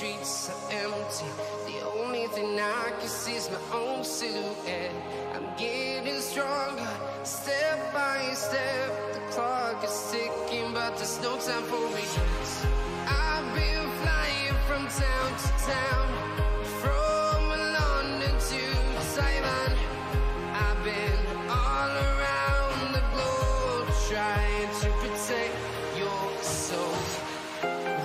streets are empty. The only thing I can see is my own silhouette. I'm getting stronger, step by step. The clock is ticking, but there's no time for regrets. I've been flying from town to town, from London to Taiwan. I've been all around the globe trying to protect your soul.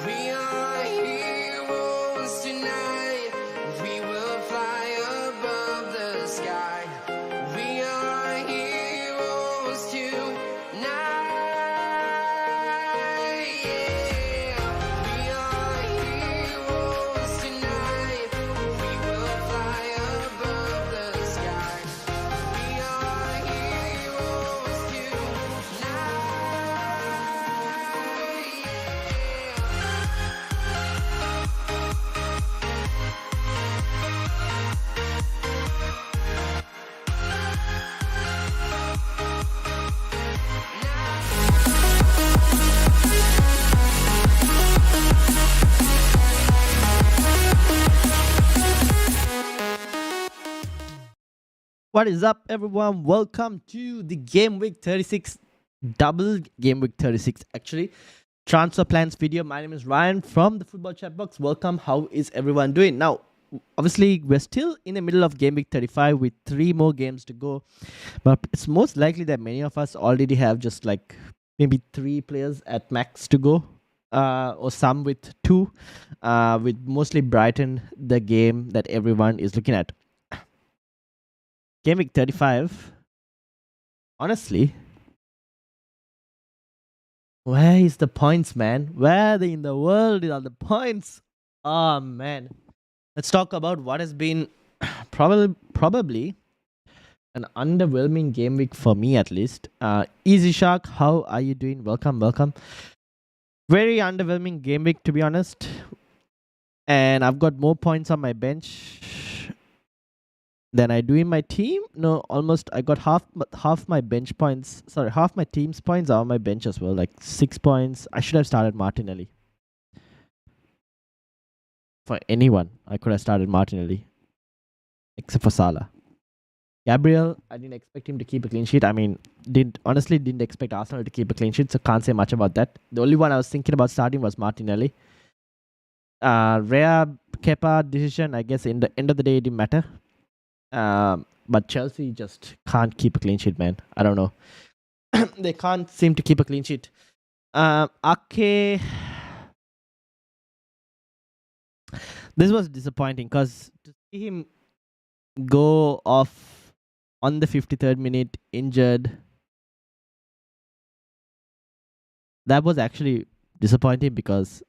We are heroes tonight. We will fly above the sky. We are heroes tonight. Yeah. We are heroes tonight. We will fly above the sky. We are heroes tonight. What is up, everyone? Welcome to the Game Week 36 Double Gameweek 36 actually transfer plans video. My name is Ryan from the Football Chatbox. Welcome. How is everyone doing? Now, obviously, we're still in the middle of Game Week 35 with 3 more games to go, but it's most likely that many of us already have just like maybe 3 players at max to go, or some with 2, with mostly Brighton, the game that everyone is looking at. Game Week 35, honestly, where is the points, man? Where in the world are the points? Oh, man. Let's talk about what has been probably an underwhelming game week for me, at least. Easy Shark, how are you doing? Welcome. Very underwhelming game week, to be honest. And I've got more points on my bench than I do in my team. No, almost. I got half my bench points. Sorry, half my team's points are on my bench as well. Like 6 points. I should have started Martinelli. For anyone, I could have started Martinelli, except for Salah. Gabriel, I didn't expect him to keep a clean sheet. I mean, honestly didn't expect Arsenal to keep a clean sheet, so can't say much about that. The only one I was thinking about starting was Martinelli. Rare Kepa decision, I guess in the end of the day it didn't matter. But Chelsea just can't keep a clean sheet, man. I don't know. They can't seem to keep a clean sheet. Ake, this was disappointing because to see him go off on the 53rd minute injured, that was actually disappointing because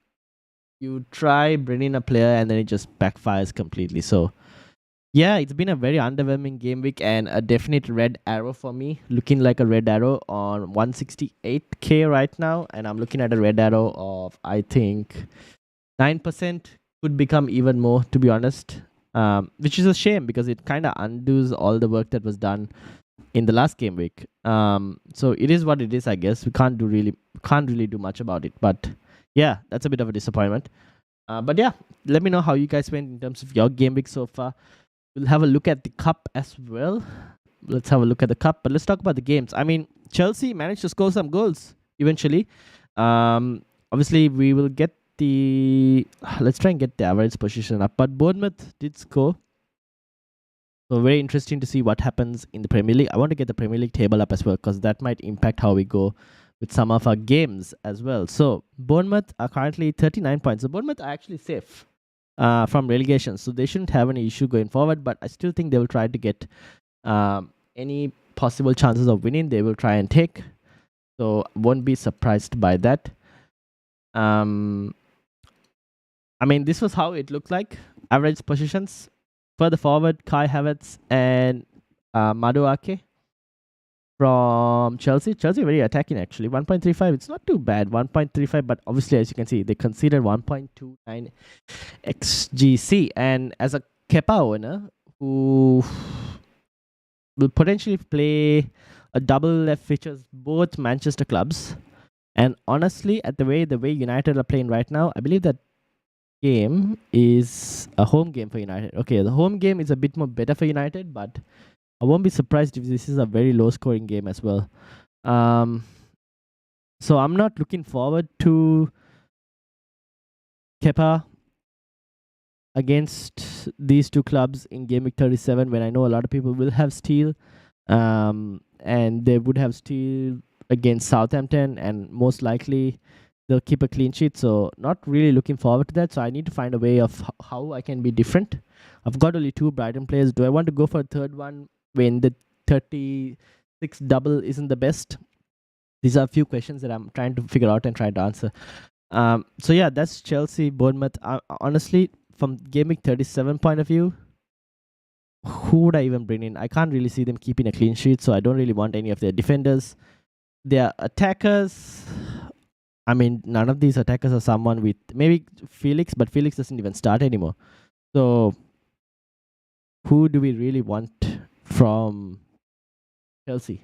you try bringing a player and then it just backfires completely. So yeah, it's been a very underwhelming game week and a definite red arrow for me. Looking like a red arrow on 168k right now. And I'm looking at a red arrow of, I think, 9%. Could become even more, to be honest. Which is a shame because it kind of undoes all the work that was done in the last game week. So it is what it is, I guess. We can't really do much about it. But yeah, that's a bit of a disappointment. But yeah, let me know how you guys went in terms of your game week so far. We'll have a look at the cup as well. Let's have a look at the cup. But let's talk about the games. I mean, Chelsea managed to score some goals eventually. Obviously, we will get the... Let's try and get the average position up. But Bournemouth did score. So very interesting to see what happens in the Premier League. I want to get the Premier League table up as well because that might impact how we go with some of our games as well. So Bournemouth are currently 39 points. So Bournemouth are actually safe from relegation, so they shouldn't have any issue going forward, but I still think they will try to get any possible chances of winning, they will try and take, so won't be surprised by that. I mean, this was how it looked like. Average positions, further forward, Kai Havertz and Maduake from Chelsea. Chelsea very attacking actually. 1.35. It's not too bad. 1.35, but obviously as you can see, they considered 1.29 XGC. And as a Kepa owner who will potentially play a double that features both Manchester clubs, and honestly, at the way United are playing right now, I believe that game is a home game for United. Okay, the home game is a bit more better for United, but I won't be surprised if this is a very low scoring game as well. So I'm not looking forward to Kepa against these two clubs in game week 37 when I know a lot of people will have Steele, and they would have Steele against Southampton, and most likely they'll keep a clean sheet. So not really looking forward to that. So I need to find a way of how I can be different. I've got only 2 Brighton players. Do I want to go for a third one when the 36 double isn't the best? These are a few questions that I'm trying to figure out and try to answer. So yeah, that's Chelsea, Bournemouth. Honestly, from game week 37 point of view, who would I even bring in? I can't really see them keeping a clean sheet, so I don't really want any of their defenders. Their attackers, I mean, none of these attackers are someone with maybe Felix, but Felix doesn't even start anymore. So who do we really want from Chelsea?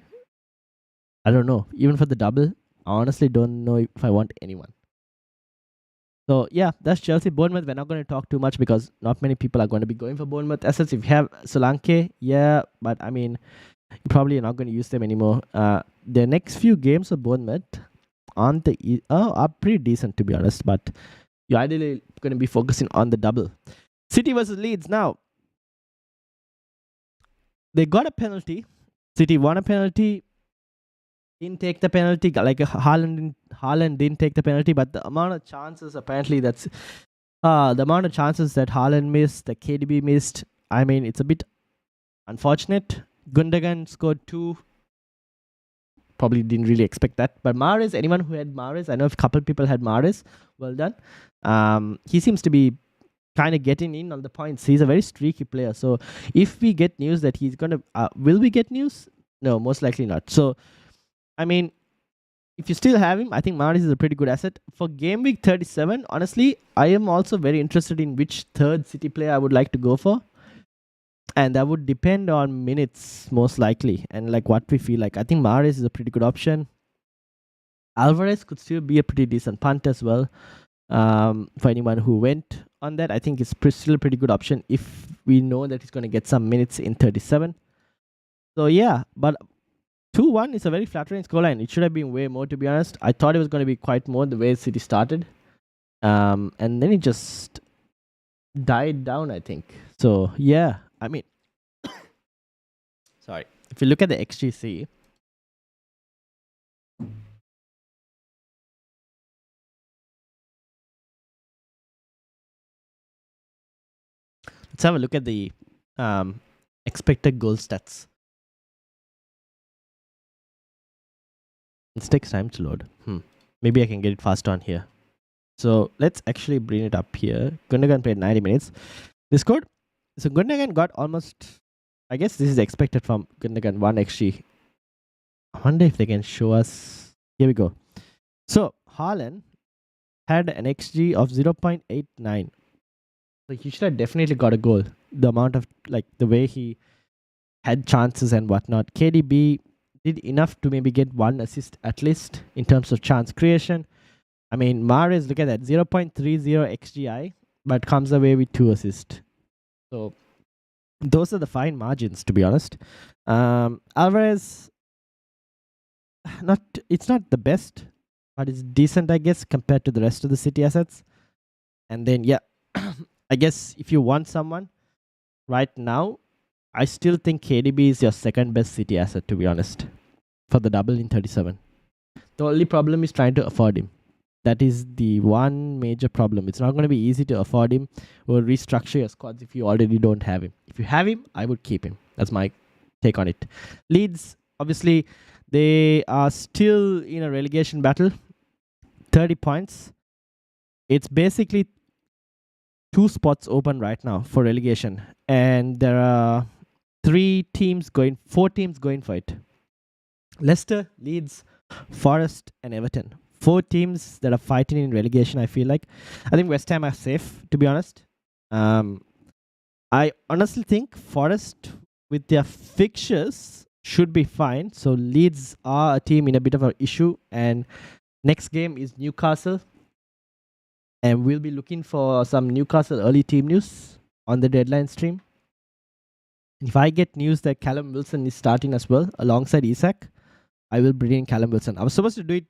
I don't know. Even for the double, I honestly don't know if I want anyone. So yeah, that's Chelsea. Bournemouth, we're not going to talk too much because not many people are going to be going for Bournemouth assets. If you have Solanke, yeah, but I mean, you probably are not going to use them anymore. The next few games of Bournemouth are pretty decent, to be honest, but you're ideally going to be focusing on the double. City versus Leeds. Now, they got a penalty. City won a penalty. Didn't take the penalty. Like Haaland didn't take the penalty, but the amount of chances apparently the amount of chances that Haaland missed, that KDB missed. I mean, it's a bit unfortunate. Gundogan scored 2. Probably didn't really expect that. But Mahrez, anyone who had Mahrez, I know a couple people had Mahrez. Well done. He seems to be kind of getting in on the points. He's a very streaky player. So if we get news that he's gonna, will we get news? No, most likely not. So I mean, if you still have him, I think Mahrez is a pretty good asset. For game week 37, honestly, I am also very interested in which third City player I would like to go for. And that would depend on minutes, most likely, and like what we feel like. I think Mahrez is a pretty good option. Alvarez could still be a pretty decent punt as well. For anyone who went on that, I think it's still a pretty good option if we know that he's going to get some minutes in 37. So yeah, but 2-1 is a very flattering scoreline. It should have been way more, to be honest. I thought it was going to be quite more the way City started. And then it just died down, I think. So, yeah. I mean, sorry. If you look at the XGC, let's have a look at the expected goal stats. It takes time to load. Maybe I can get it fast on here. So let's actually bring it up here. Gundogan played 90 minutes. They scored. So Gundogan got almost, I guess this is expected from Gundogan, 1 XG. I wonder if they can show us. Here we go. So Haaland had an XG of 0.89. So he should have definitely got a goal. The amount of, like, the way he had chances and whatnot. KDB did enough to maybe get 1 assist at least in terms of chance creation. I mean, Mahrez, look at that, 0.30 XGI, but comes away with 2 assists. So those are the fine margins, to be honest. Alvarez, it's not the best, but it's decent, I guess, compared to the rest of the City assets. And then, yeah, I guess if you want someone right now, I still think KDB is your second best City asset, to be honest, for the double in 37. The only problem is trying to afford him. That is the one major problem. It's not going to be easy to afford him or restructure your squads if you already don't have him. If you have him, I would keep him. That's my take on it. Leeds, obviously, they are still in a relegation battle. 30 points. It's basically 2 spots open right now for relegation. And there are 4 teams going for it. Leicester, Leeds, Forest, and Everton. 4 teams that are fighting in relegation, I feel like. I think West Ham are safe, to be honest. I honestly think Forest, with their fixtures, should be fine. So Leeds are a team in a bit of an issue. And next game is Newcastle. And we'll be looking for some Newcastle early team news on the deadline stream. If I get news that Callum Wilson is starting as well alongside Isak, I will bring in Callum Wilson. I was supposed to do it.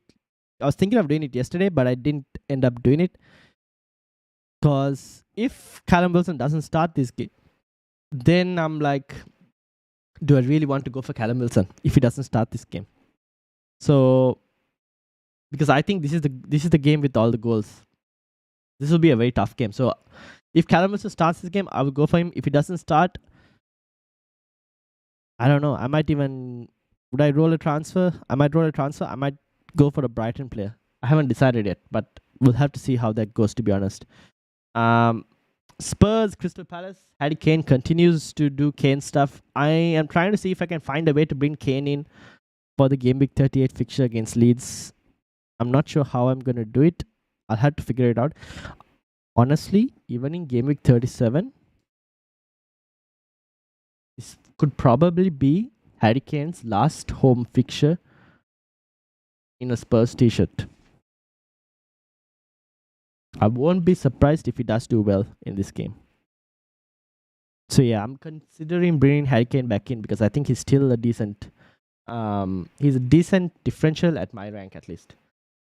I was thinking of doing it yesterday, but I didn't end up doing it. Because if Callum Wilson doesn't start this game, then I'm like, do I really want to go for Callum Wilson if he doesn't start this game? So, because I think this is the game with all the goals. This will be a very tough game. So, if Callum Wilson starts this game, I will go for him. If he doesn't start, I don't know. I might even would I roll a transfer? I might roll a transfer. I might go for a Brighton player. I haven't decided yet, but we'll have to see how that goes. To be honest. Spurs, Crystal Palace. Harry Kane continues to do Kane stuff. I am trying to see if I can find a way to bring Kane in for the Game Week 38 fixture against Leeds. I'm not sure how I'm going to do it. I'll have to figure it out. Honestly, even in Game Week 37, this could probably be Harry Kane's last home fixture in a Spurs t-shirt. I won't be surprised if he does do well in this game. So yeah, I'm considering bringing Harry Kane back in because I think he's still a decent he's a decent differential at my rank at least.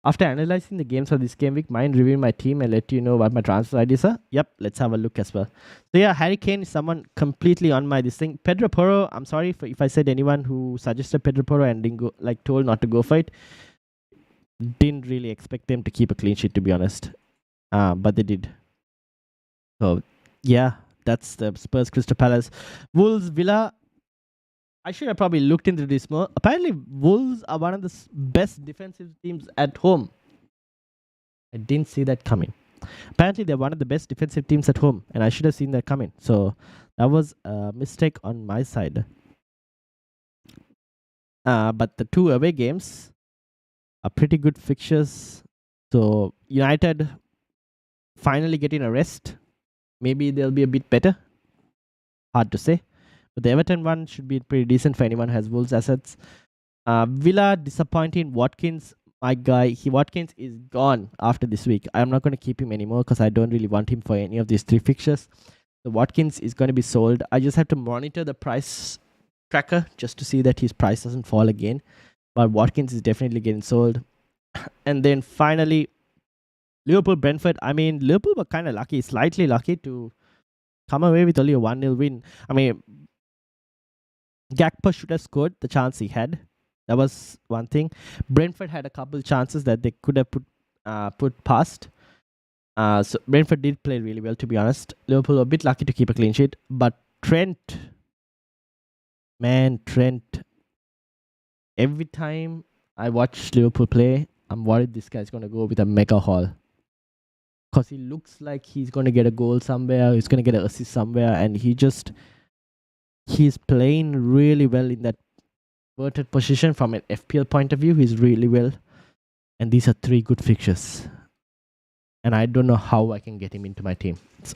After analyzing the games for this game week, mind reviewing my team and let you know what my transfer ideas are? Yep, let's have a look as well. So yeah, Harry Kane is someone completely on my this thing. Pedro Porro, I'm sorry if I said anyone who suggested Pedro Porro and didn't go, like told not to go for it. Didn't really expect them to keep a clean sheet, to be honest. But they did. So yeah, that's the Spurs, Crystal Palace. Wolves, Villa. I should have probably looked into this more. Apparently, Wolves are one of the best defensive teams at home. I didn't see that coming. Apparently, they're one of the best defensive teams at home, and I should have seen that coming. So that was a mistake on my side. But the 2 away games are pretty good fixtures. So United finally getting a rest. Maybe they'll be a bit better. Hard to say. But the Everton one should be pretty decent for anyone who has Wolves assets. Villa, disappointing. Watkins, my guy. Watkins is gone after this week. I'm not going to keep him anymore because I don't really want him for any of these 3 fixtures. The Watkins is going to be sold. I just have to monitor the price tracker just to see that his price doesn't fall again. But Watkins is definitely getting sold. And then finally, Liverpool, Brentford. I mean, Liverpool were kind of lucky, slightly lucky to come away with only a 1-0 win. I mean, Gakpo should have scored the chance he had. That was one thing. Brentford had a couple chances that they could have put past. So Brentford did play really well, to be honest. Liverpool were a bit lucky to keep a clean sheet. But Trent, every time I watch Liverpool play, I'm worried this guy's going to go with a mega haul. Because he looks like he's going to get a goal somewhere, he's going to get an assist somewhere, and he's playing really well in that inverted position from an FPL point of view. He's really well. And these are 3 good fixtures. And I don't know how I can get him into my team. It's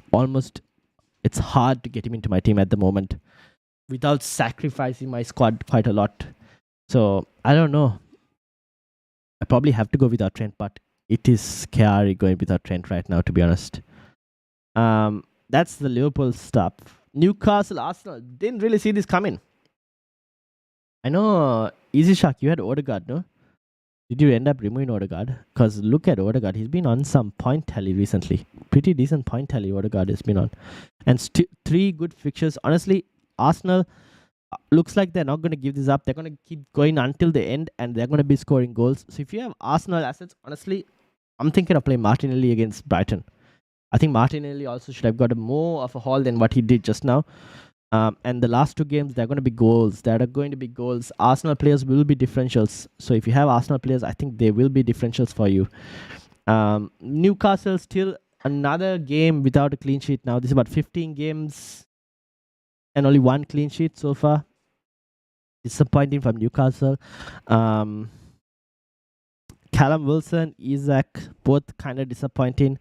hard to get him into my team at the moment without sacrificing my squad quite a lot. So, I don't know. I probably have to go without Trent, but it is scary going without Trent right now, to be honest. That's the Liverpool stuff. Newcastle, Arsenal. Didn't really see this coming. I know, Easy Shark, you had Odegaard, no? Did you end up removing Odegaard? Because look at Odegaard. He's been on some point tally recently. Pretty decent point tally Odegaard has been on. And 3 good fixtures. Honestly, Arsenal looks like they're not going to give this up. They're going to keep going until the end, and they're going to be scoring goals. So if you have Arsenal assets, honestly, I'm thinking of playing Martinelli against Brighton. I think Martinelli also should have got more of a haul than what he did just now. And the last 2 games, they're going to be goals. There are going to be goals. Arsenal players will be differentials. So if you have Arsenal players, I think they will be differentials for you. Newcastle, still another game without a clean sheet now. This is about 15 games and only 1 clean sheet so far. Disappointing from Newcastle. Callum Wilson, Isak, both kind of disappointing.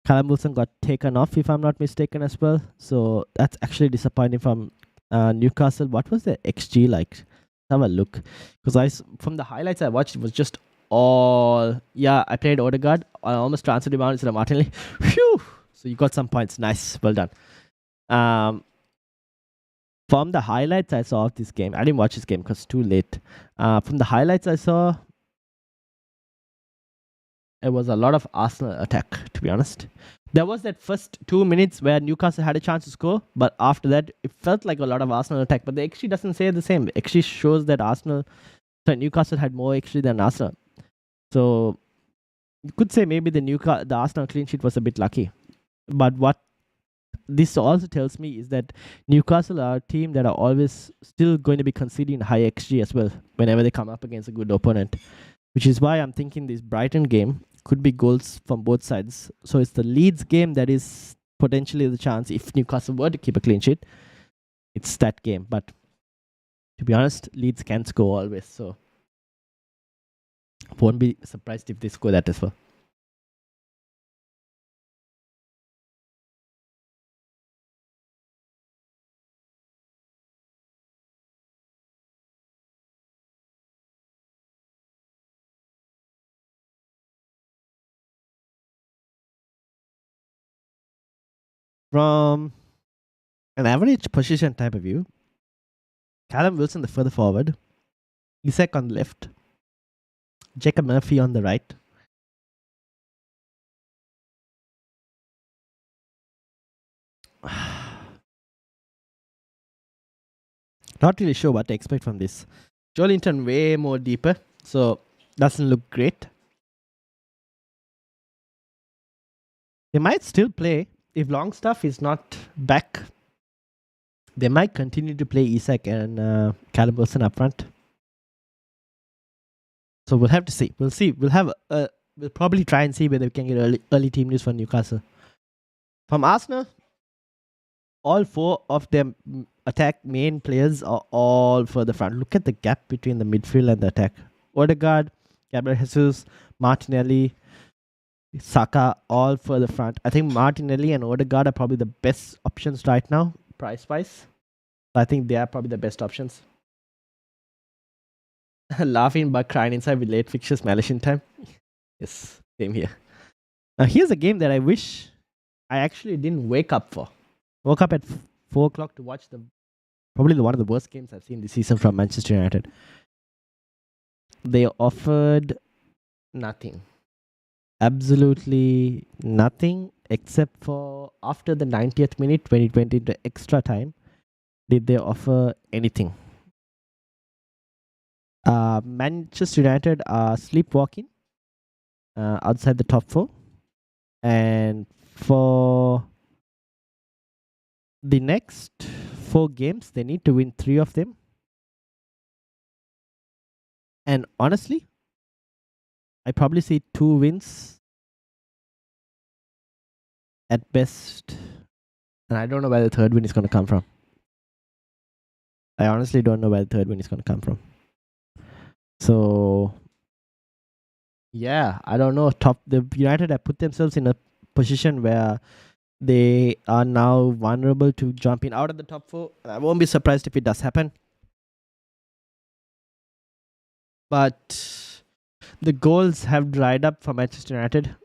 Callum Wilson got taken off, if I'm not mistaken, as well. So that's actually disappointing from Newcastle. What was the XG like? Have a look. Because from the highlights I watched, it was just all. Yeah, I played Odegaard. I almost transferred him out instead of Martinelli. Phew! So you got some points. Nice. Well done. From the highlights I saw of this game, I didn't watch this game because it's too late. From the highlights I saw, it was a lot of Arsenal attack, to be honest. There was that first 2 minutes where Newcastle had a chance to score, but after that, it felt like a lot of Arsenal attack. But the XG doesn't say the same. The XG shows that Newcastle had more XG than Arsenal. So you could say maybe the Arsenal clean sheet was a bit lucky. But what this also tells me is that Newcastle are a team that are always still going to be conceding high XG as well whenever they come up against a good opponent, which is why I'm thinking this Brighton game could be goals from both sides. So it's the Leeds game that is potentially the chance if Newcastle were to keep a clean sheet. It's that game. But to be honest, Leeds can score always. So won't be surprised if they score that as well. From an average position type of view, Callum Wilson the further forward, Isak on the left, Jacob Murphy on the right. Not really sure what to expect from this. Joelinton way more deeper, so doesn't look great. They might still play if Longstaff is not back. They might continue to play Isak and Callum Wilson up front. So we'll have to see. We'll see. We'll probably try and see whether we can get early team news for Newcastle. From Arsenal, all four of their attack main players are all further front. Look at the gap between the midfield and the attack. Odegaard, Gabriel Jesus, Martinelli, Saka, all further front. I think Martinelli and Odegaard are probably the best options right now, price-wise. I think they are probably the best options. Laughing but crying inside with late fixtures, Malaysian time. Yes, same here. Now here's a game that I wish I actually didn't wake up for. Woke up at 4 o'clock to watch probably one of the worst games I've seen this season from Manchester United. They offered nothing. Absolutely nothing, except for after the 90th minute when it went into extra time, did they offer anything. Manchester United are sleepwalking outside the top 4. And for the next 4 games, they need to win 3 of them. And honestly, I probably see 2 wins at best. And I don't know where the third win is going to come from. I honestly don't know where the third win is going to come from. So, yeah, I don't know. The United have put themselves in a position where they are now vulnerable to jumping out of the top 4. I won't be surprised if it does happen. But the goals have dried up for Manchester United.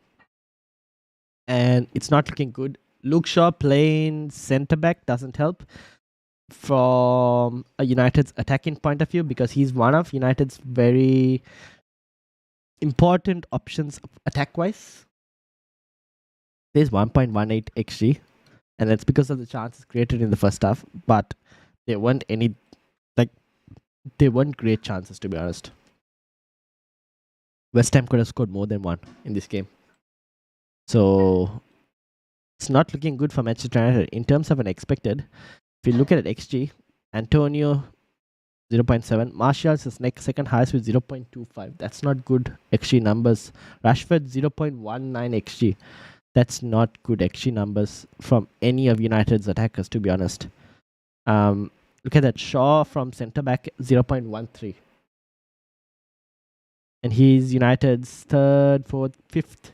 And it's not looking good. Luke Shaw playing centre-back doesn't help from a United's attacking point of view, because he's one of United's very important options attack-wise. There's 1.18 XG, and that's because of the chances created in the first half, but there weren't great chances, to be honest. West Ham could have scored more than one in this game. So it's not looking good for Manchester United. In terms of an expected, if you look at XG, Antonio 0.7, Martial's is second highest with 0.25. That's not good XG numbers. Rashford 0.19 XG. That's not good XG numbers from any of United's attackers, to be honest. Look at that. Shaw from centre back 0.13. And he's United's 3rd, 4th, 5th.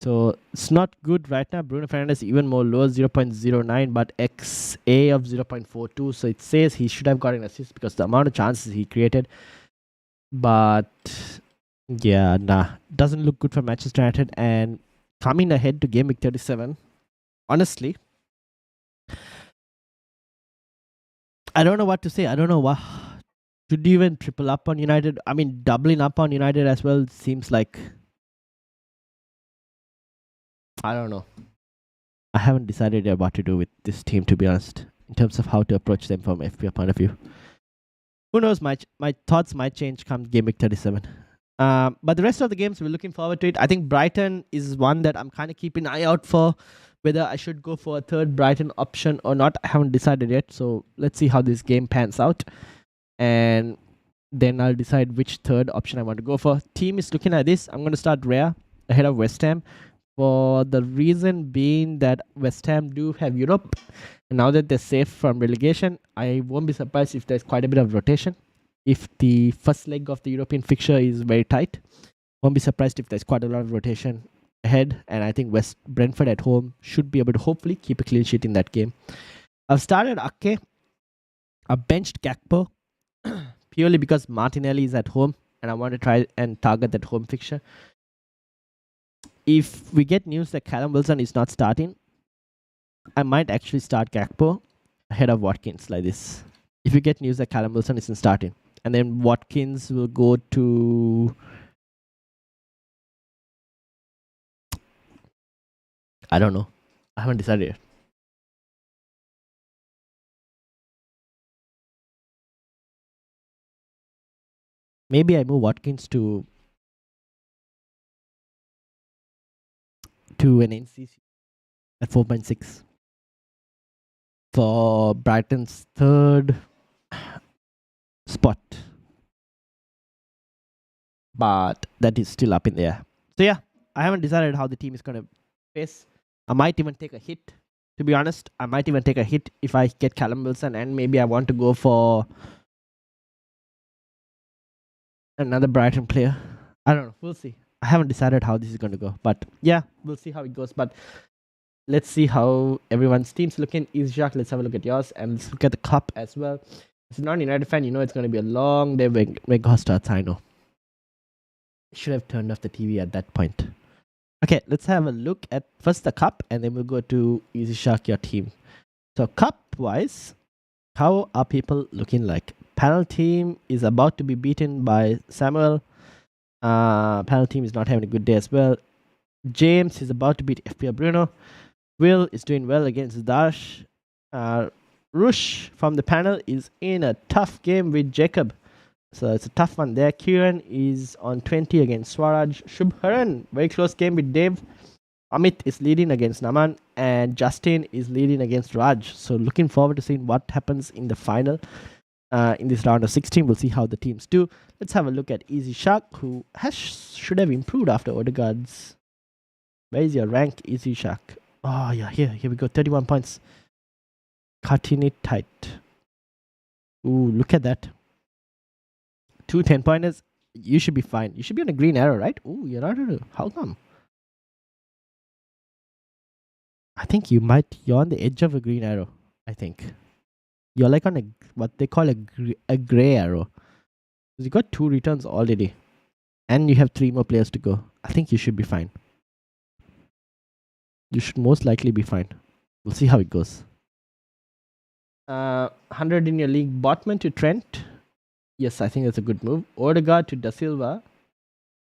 So it's not good right now. Bruno Fernandes even more low, 0.09, but XA of 0.42. So it says he should have got an assist because the amount of chances he created. But yeah, nah, doesn't look good for Manchester United. And coming ahead to game week 37, honestly, I don't know what to say. I don't know what. Should you even triple up on United? I mean, doubling up on United as well seems like, I don't know. I haven't decided yet what to do with this team, to be honest, in terms of how to approach them from FPL point of view. Who knows? My thoughts might change come game week 37. But the rest of the games, we're looking forward to it. I think Brighton is one that I'm kind of keeping an eye out for, whether I should go for a third Brighton option or not. I haven't decided yet. So let's see how this game pans out. And then I'll decide which third option I want to go for. Team is looking at this. I'm going to start Rare ahead of West Ham, for the reason being that West Ham do have Europe. And now that they're safe from relegation, I won't be surprised if there's quite a bit of rotation. If the first leg of the European fixture is very tight, won't be surprised if there's quite a lot of rotation ahead. And I think West Brentford at home should be able to hopefully keep a clean sheet in that game. I've started Ake. I've benched Gakpo purely because Martinelli is at home and I want to try and target that home fixture. If we get news that Callum Wilson is not starting, I might actually start Gakpo ahead of Watkins like this. If you get news that Callum Wilson isn't starting, and then Watkins will go to, I don't know. I haven't decided yet. Maybe I move Watkins to an NCC at 4.6 for Brighton's third spot. But that is still up in the air. So yeah, I haven't decided how the team is going to face. I might even take a hit. To be honest, I might even take a hit if I get Callum Wilson, and maybe I want to go for another Brighton player. I don't know. We'll see. I haven't decided how this is going to go. But yeah, we'll see how it goes. But let's see how everyone's team's looking. Jacques, let's have a look at yours. And let's look at the cup as well. As a non-United fan, you know it's going to be a long day when God starts, I know. Should have turned off the TV at that point. Okay, let's have a look at first the cup, and then we'll go to Easy Shark, your team. So cup-wise, how are people looking like? Panel team is about to be beaten by Samuel. Panel team is not having a good day as well. James is about to beat FPL Bruno. Will is doing well against Dash. Rush from the panel is in a tough game with Jacob. So it's a tough one there. Kieran is on 20 against Swaraj. Shubharan, very close game with Dave. Amit is leading against Naman, and Justin is leading against Raj. So looking forward to seeing what happens in the final. In this round of 16, we'll see how the teams do. Let's have a look at Easy Shark, who should have improved after Odegaard's. Where is your rank, Easy Shark? Oh yeah, here we go. 31 points. Cutting it tight. Ooh, look at that. 2 10-pointers. You should be fine. You should be on a green arrow, right? Ooh, you're not. How come? I think you're on the edge of a green arrow. I think you're like on what they call a gray arrow. You got 2 returns already, and you have 3 more players to go. I think you should be fine. You should most likely be fine. We'll see how it goes. 100 in your league. Botman to Trent. Yes, I think that's a good move. Odegaard to Da Silva.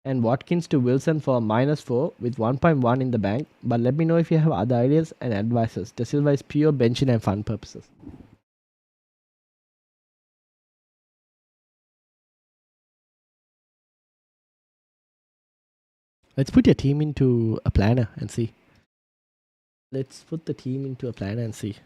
And Watkins to Wilson for -4 with 1.1 in the bank. But let me know if you have other ideas and advices. Da Silva is pure benching and fun purposes. Let's put your team into a planner and see. Let's put the team into a planner and see.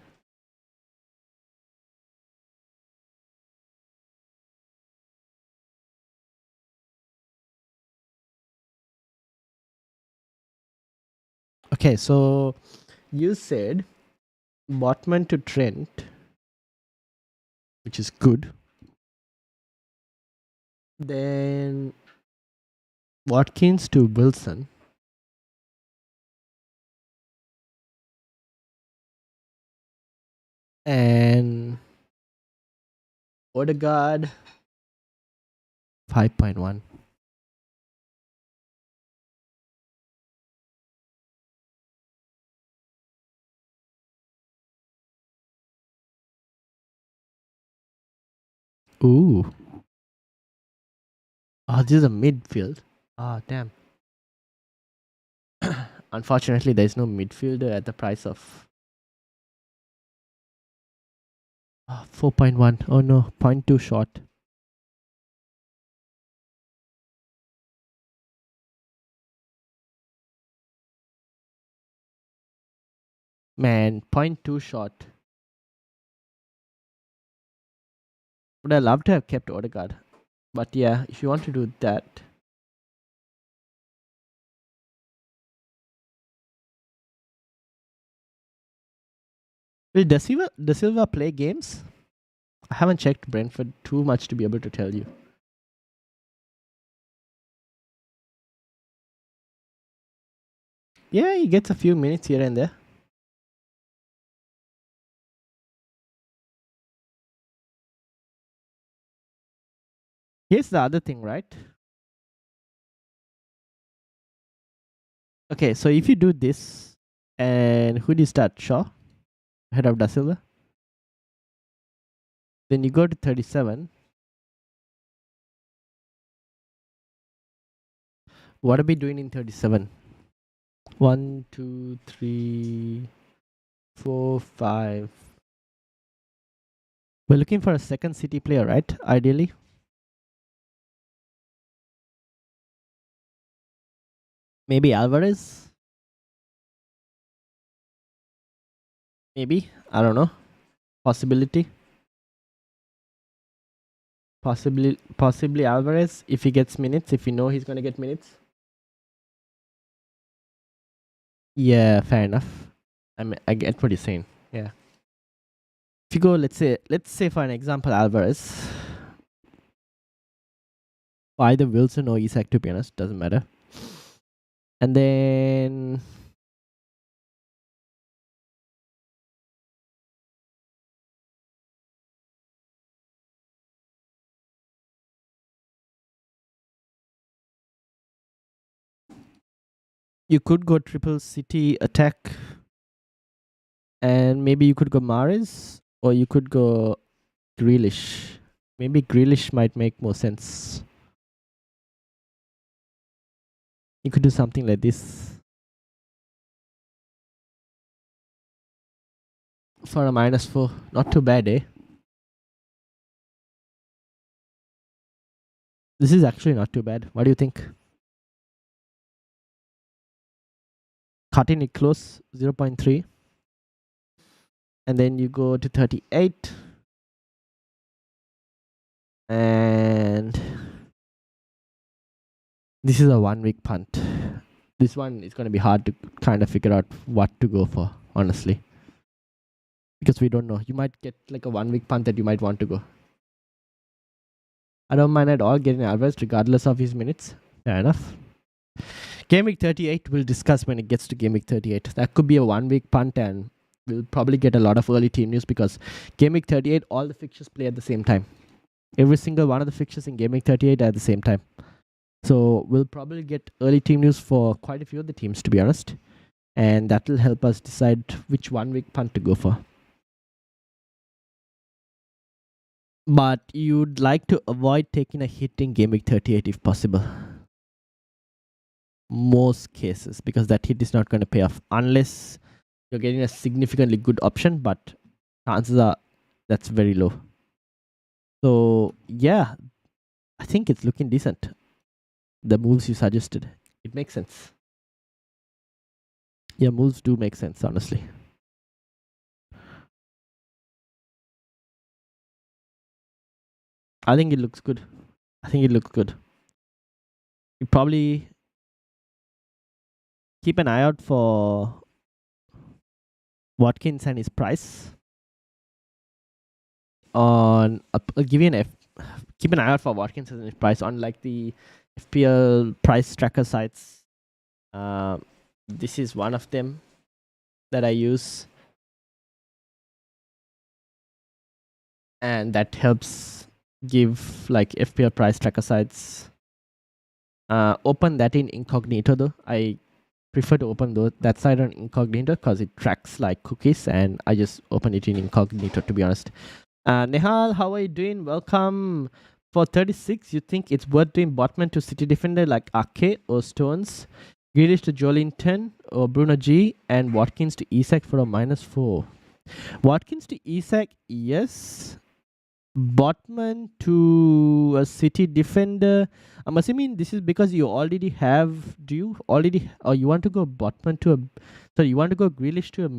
Okay, so you said Botman to Trent, which is good. Then Watkins to Wilson. And Odegaard 5.1. Ooh. Oh, this is a midfield. Ah, damn. Unfortunately, there is no midfielder at the price of 4.1. Oh no, 0.2 short. Man, 0.2 short. Would I love to have kept Odegaard? But yeah, if you want to do that. Will Da Silva play games? I haven't checked Brentford too much to be able to tell you. Yeah, he gets a few minutes here and there. Here's the other thing, right? Okay, so if you do this, and who do you start? Shaw, ahead of Da Silva. Then you go to 37. What are we doing in 37? 1, 2, 3, 4, 5. We're looking for a second City player, right? Ideally. Maybe Alvarez? Maybe. I don't know. Possibility. Possibly Alvarez if he gets minutes, if you know he's gonna get minutes. Yeah, fair enough. I mean, I get what you're saying. Yeah. If you go, let's say for an example, Alvarez, or either Wilson or Isak, to be honest, doesn't matter. And then you could go triple City attack, and maybe you could go Mahrez, or you could go Grealish. Maybe Grealish might make more sense. You could do something like this for a -4. Not too bad, eh? This is actually not too bad. What do you think? Cutting it close, 0.3. And then you go to 38. And this is a 1 week punt. This one is going to be hard to kind of figure out what to go for, honestly. Because we don't know. You might get like a 1 week punt that you might want to go. I don't mind at all getting Alvarez regardless of his minutes. Fair enough. Game week 38 we'll discuss when it gets to game week 38. That could be a 1 week punt, and we'll probably get a lot of early team news because game week 38 all the fixtures play at the same time. Every single one of the fixtures in game week 38 at the same time. So we'll probably get early team news for quite a few of the teams, to be honest. And that will help us decide which 1 week punt to go for. But you'd like to avoid taking a hit in game week 38 if possible. Most cases, because that hit is not going to pay off unless you're getting a significantly good option, but chances are that's very low. So yeah, I think it's looking decent. The moves you suggested, it makes sense. Yeah, moves do make sense, honestly. I think it looks good. You probably keep an eye out for Watkins and his price. I'll give you an keep an eye out for Watkins and his price on like the FPL price tracker sites. This is one of them that I use, and that helps give like FPL price tracker sites. Open that in incognito though. I prefer to open that site on incognito because it tracks like cookies, and I just open it in incognito, to be honest. Nehal, how are you doing? Welcome. For 36, you think it's worth doing Botman to City defender like Ake or Stones, Grealish to Jolinton or Bruno G, and Watkins to Isak for a -4? Watkins to Isak, yes. Botman to a City defender. I'm assuming this is because you already have. Do you already, or you want to go Botman to a? Sorry, you want to go Grealish to a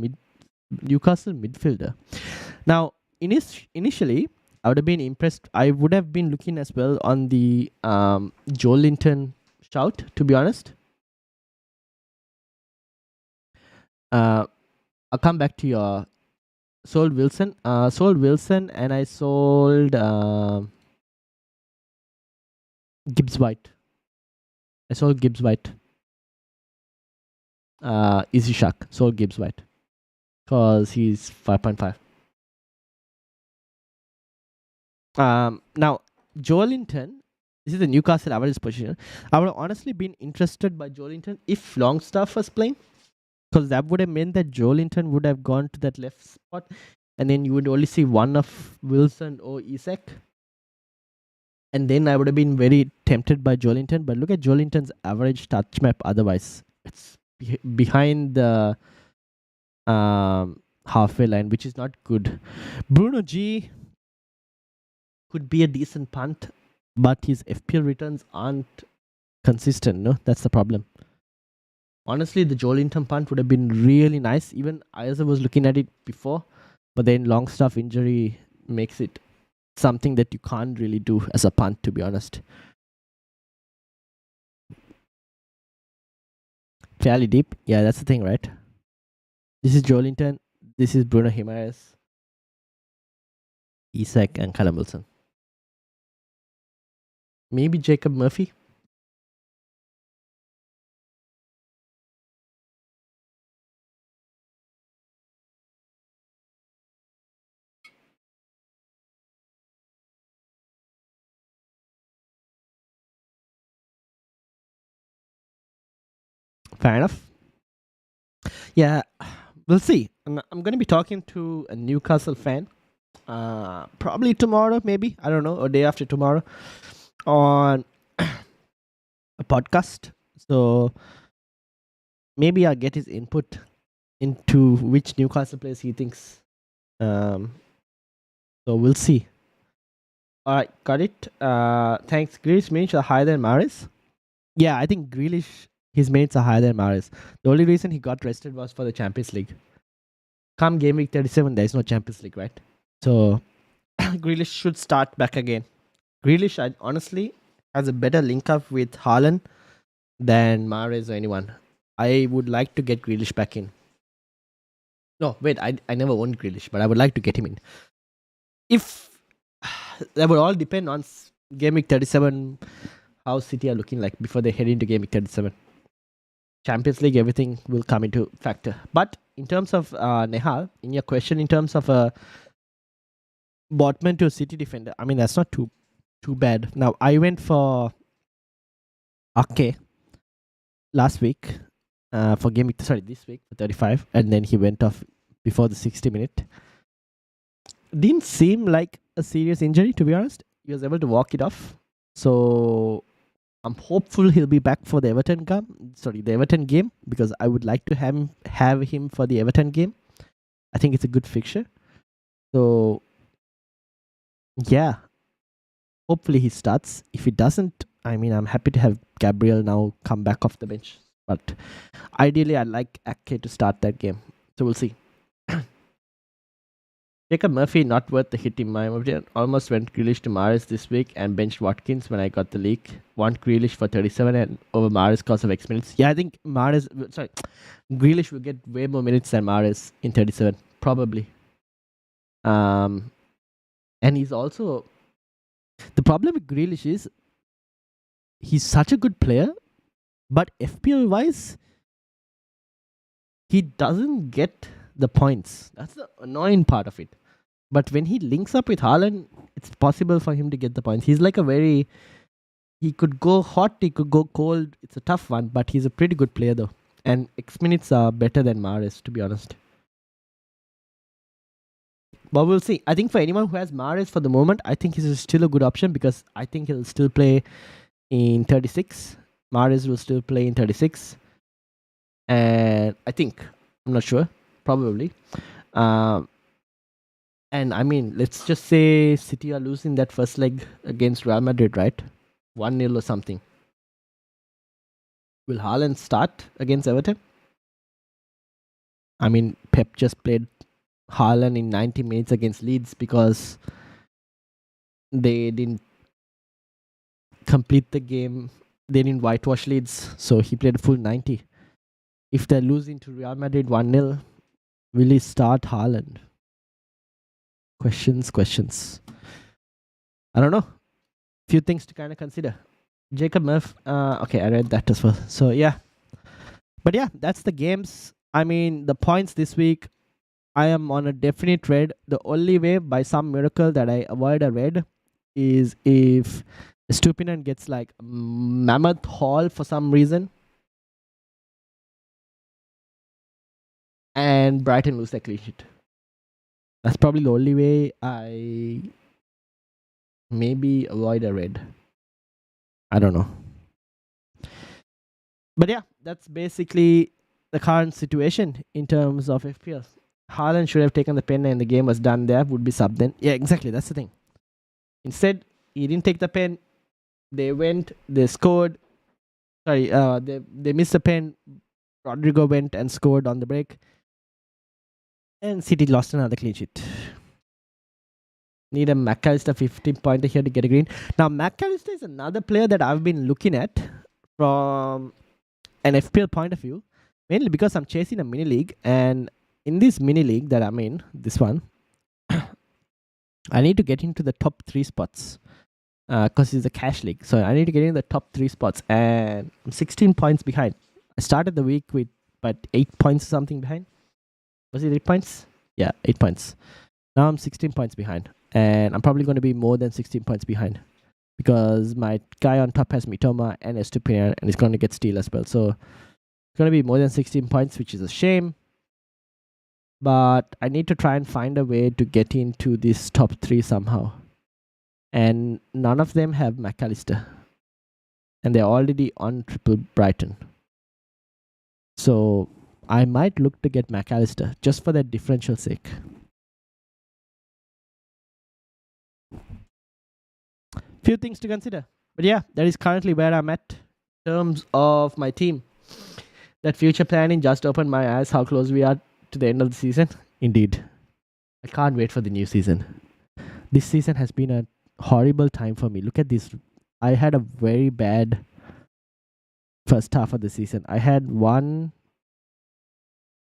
Newcastle midfielder. Now, initially, I would have been impressed. I would have been looking as well on the Jolinton shout. To be honest, I'll come back to your sold Wilson. Sold Wilson, and I sold Gibbs White. I sold Gibbs White. Easy Shark. Sold Gibbs White because he's 5.5. Now Jolinton. This is the Newcastle average position. I would have honestly been interested by Jolinton if Longstaff was playing, because that would have meant that Jolinton would have gone to that left spot, and then you would only see one of Wilson or Isak. And then I would have been very tempted by Jolinton. But look at Jolinton's average touch map otherwise. It's behind the halfway line, which is not good. Bruno G could be a decent punt, but his FPL returns aren't consistent. No, that's the problem. Honestly, the Jolinton punt would have been really nice. Even I was looking at it before, but then Longstaff injury makes it something that you can't really do as a punt, to be honest. Fairly deep. Yeah, that's the thing, right? This is Jolinton. This is Bruno Jimenez, Isak, and Callum Wilson. Maybe Jacob Murphy. Fair enough. Yeah, we'll see. I'm going to be talking to a Newcastle fan. Probably tomorrow, maybe. I don't know, or day after tomorrow on a podcast. So maybe I'll get his input into which Newcastle players he thinks. So we'll see. All right, got it. Thanks. Grealish minutes are higher than Mahrez. Yeah, I think Grealish, his minutes are higher than Mahrez. The only reason he got rested was for the Champions League. Come game week 37, there is no Champions League, right? So Grealish should start back again. Grealish, honestly, has a better link up with Haaland than Mahrez or anyone. I would like to get Grealish back in. No, wait, I never owned Grealish, but I would like to get him in. If that would all depend on game week 37, how City are looking like before they head into game week 37. Champions League, everything will come into factor. But in terms of Nehal, in your question, in terms of a Botman to a City defender, I mean, that's not too bad. Now, I went for Ake last week for game week, this week for 35, and then he went off before the 60-minute. Didn't seem like a serious injury, to be honest. He was able to walk it off. So I'm hopeful he'll be back for the Everton game, because I would like to have him for the Everton game. I think it's a good fixture. So yeah, hopefully he starts. If he doesn't, I mean, I'm happy to have Gabriel now come back off the bench. But ideally, I'd like Ake to start that game. So we'll see. Jacob Murphy, not worth the hit in my opinion. Almost went Grealish to Mahrez this week and benched Watkins when I got the leak. Want Grealish for 37 and over Mahrez because of X minutes. Yeah, I think Grealish will get way more minutes than Mahrez in 37, probably. And he's also... The problem with Grealish is he's such a good player, but FPL-wise, he doesn't get the points. That's the annoying part of it. But when he links up with Haaland, it's possible for him to get the points. He's like he could go hot, he could go cold. It's a tough one, but he's a pretty good player though. And X minutes are better than Mahrez, to be honest. But we'll see. I think for anyone who has Mahrez for the moment, I think he's still a good option because I think he'll still play in 36. Mahrez will still play in 36. And I think, I'm not sure, probably. And I mean, let's just say City are losing that first leg against Real Madrid, right? 1-0 or something. Will Haaland start against Everton? I mean, Pep just played Haaland in 90 minutes against Leeds because they didn't complete the game. They didn't whitewash Leeds, so he played a full 90. If they're losing to Real Madrid 1-0, will he start Haaland? Questions. I don't know. Few things to kind of consider. Jacob Murph. Okay, I read that as well. So yeah. But yeah, that's the games. I mean, the points this week, I am on a definite red. The only way, by some miracle, that I avoid a red is if Stupinen gets like mammoth haul for some reason. And Brighton lose their clean sheet. That's probably the only way I maybe avoid a red. I don't know. But yeah, that's basically the current situation in terms of FPL. Haaland should have taken the pen and the game was done there, would be sub then. Yeah, exactly. That's the thing. Instead, he didn't take the pen. They went, they scored. Sorry, they missed the pen. Rodrigo went and scored on the break. And City lost another clean sheet. Need a McAllister 15-pointer here to get a green. Now, McAllister is another player that I've been looking at from an FPL point of view, mainly because I'm chasing a mini league. And in this mini league that I'm in, this one, I need to get into the top 3 spots because it's a cash league. So I need to get in the top 3 spots. And I'm 16 points behind. I started the week with about 8 points or something behind. Was it 8 points? Yeah, 8 points. Now I'm 16 points behind. And I'm probably going to be more than 16 points behind because my guy on top has Mitoma and Estupinian and he's going to get steal as well. So it's going to be more than 16 points, which is a shame. But I need to try and find a way to get into this top 3 somehow. And none of them have McAllister. And they're already on triple Brighton. So I might look to get McAllister just for that differential sake. Few things to consider. But yeah, that is currently where I'm at in terms of my team. That future planning just opened my eyes how close we are to the end of the season. Indeed. I can't wait for the new season. This season has been a horrible time for me. Look at this. I had a very bad first half of the season. I had one.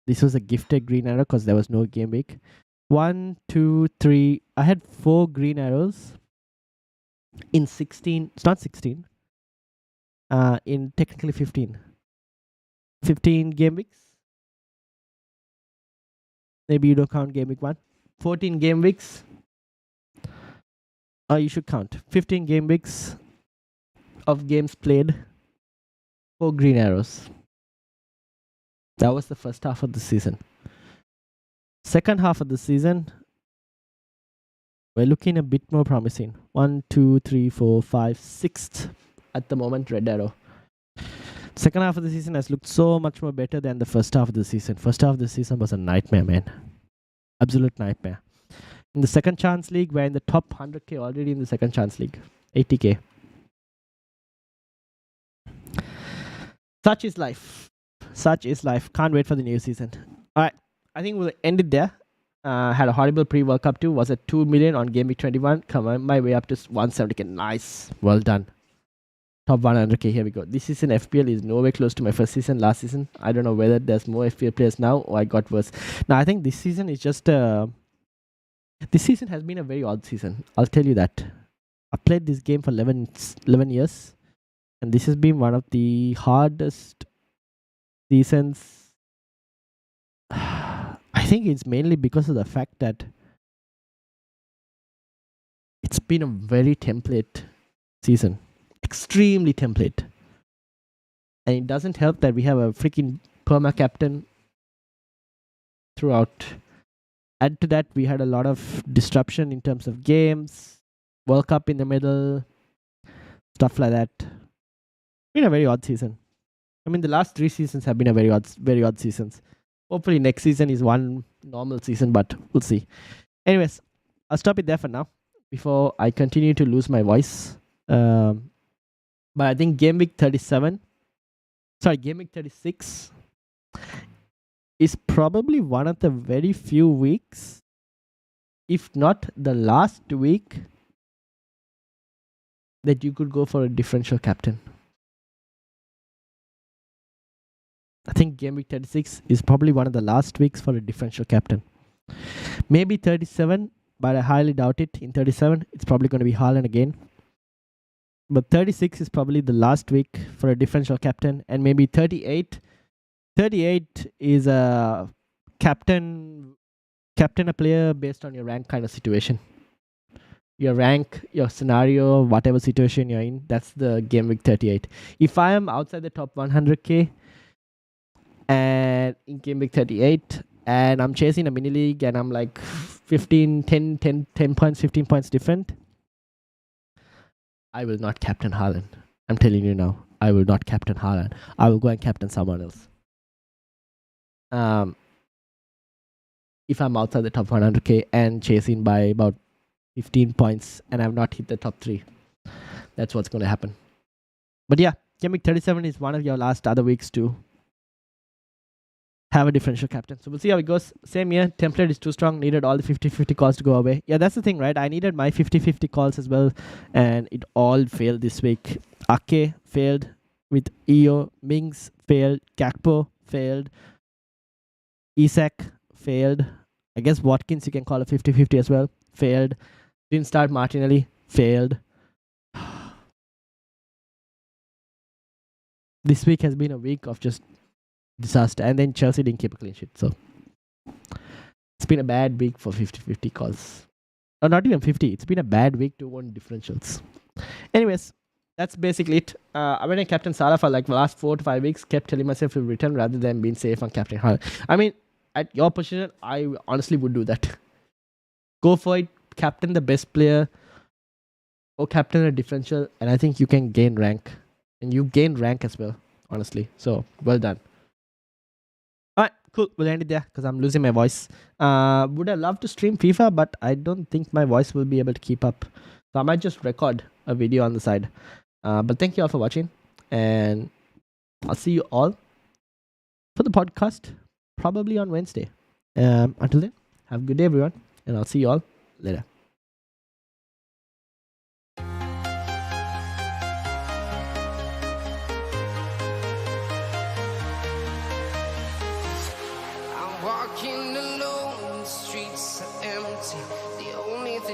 This was a gifted green arrow because there was no game week. 1, 2, 3. I had 4 green arrows in 16. It's not 16. In technically 15. 15 game weeks. Maybe you don't count game week 1. 14 game weeks. You should count. 15 game weeks of games played. 4 green arrows. That was the first half of the season. Second half of the season, we're looking a bit more promising. 1, 2, 3, 4, 5, 6th at the moment, red arrow. Second half of the season has looked so much more better than the first half of the season. First half of the season was a nightmare, man. Absolute nightmare. In the second chance league, we're in the top 100k already in the second chance league. 80k. Such is life. Such is life. Can't wait for the new season. Alright, I think we'll end it there. Had a horrible pre-World Cup too. Was at 2 million on Game Week 21. Come on, my way up to 170k. Nice. Well done. Top 100k. Here we go. This season FPL is nowhere close to my first season, last season. I don't know whether there's more FPL players now or I got worse. Now, I think this season is just... this season has been a very odd season. I'll tell you that. I played this game for 11 years. And this has been one of the hardest seasons. I think it's mainly because of the fact that It's been a very template season. Extremely template. And it doesn't help that we have a freaking perma captain throughout. Add to that, we had a lot of disruption in terms of games, World Cup in the middle, stuff like that. Been a very odd season. I mean, the last 3 seasons have been a very odd seasons. Hopefully, next season is one normal season, but we'll see. Anyways, I'll stop it there for now before I continue to lose my voice. But I think game week 36 is probably one of the very few weeks, if not the last week, that you could go for a differential captain. I think game week 36 is probably one of the last weeks for a differential captain. Maybe 37, but I highly doubt it. In 37, it's probably going to be Haaland again. But 36 is probably the last week for a differential captain. And maybe 38. 38 is a captain a player based on your rank kind of situation. Your rank, your scenario, whatever situation you're in, that's the game week 38. If I am outside the top 100k and in game week 38 and I'm chasing a mini league and I'm like 10 points, 15 points different, I will not captain Haaland. I'm telling you now, I will not captain Haaland. I will go and captain someone else. If I'm outside the top 100k and chasing by about 15 points and I've not hit the top 3, that's what's going to happen. But yeah, game week 37 is one of your last other weeks to have a differential captain. So we'll see how it goes. Same year, template is too strong, needed all the 50-50 calls to go away. Yeah, that's the thing, right? I needed my 50-50 calls as well, and it all failed this week. Ake failed with EO, Mings failed, Gakpo failed, Isak failed. I guess Watkins you can call a 50-50 as well. Failed. Didn't start Martinelli. Failed. This week has been a week of just disaster. And then Chelsea didn't keep a clean sheet. So it's been a bad week for 50-50 calls. Or not even 50. It's been a bad week to win differentials. Anyways, that's basically it. When I captain Salah for like the last 4 to 5 weeks, kept telling myself to return rather than being safe on captain Haaland. I mean, at your position, I honestly would do that. Go for it. Captain the best player. Or captain a differential. And I think you can gain rank. And you gain rank as well, honestly. So, well done. Alright, cool. We'll end it there because I'm losing my voice. Would I love to stream FIFA, but I don't think my voice will be able to keep up. So I might just record a video on the side. But thank you all for watching. And I'll see you all for the podcast probably on Wednesday. Until then, have a good day, everyone. And I'll see you all later. I'm walking alone, the streets are empty. The only thing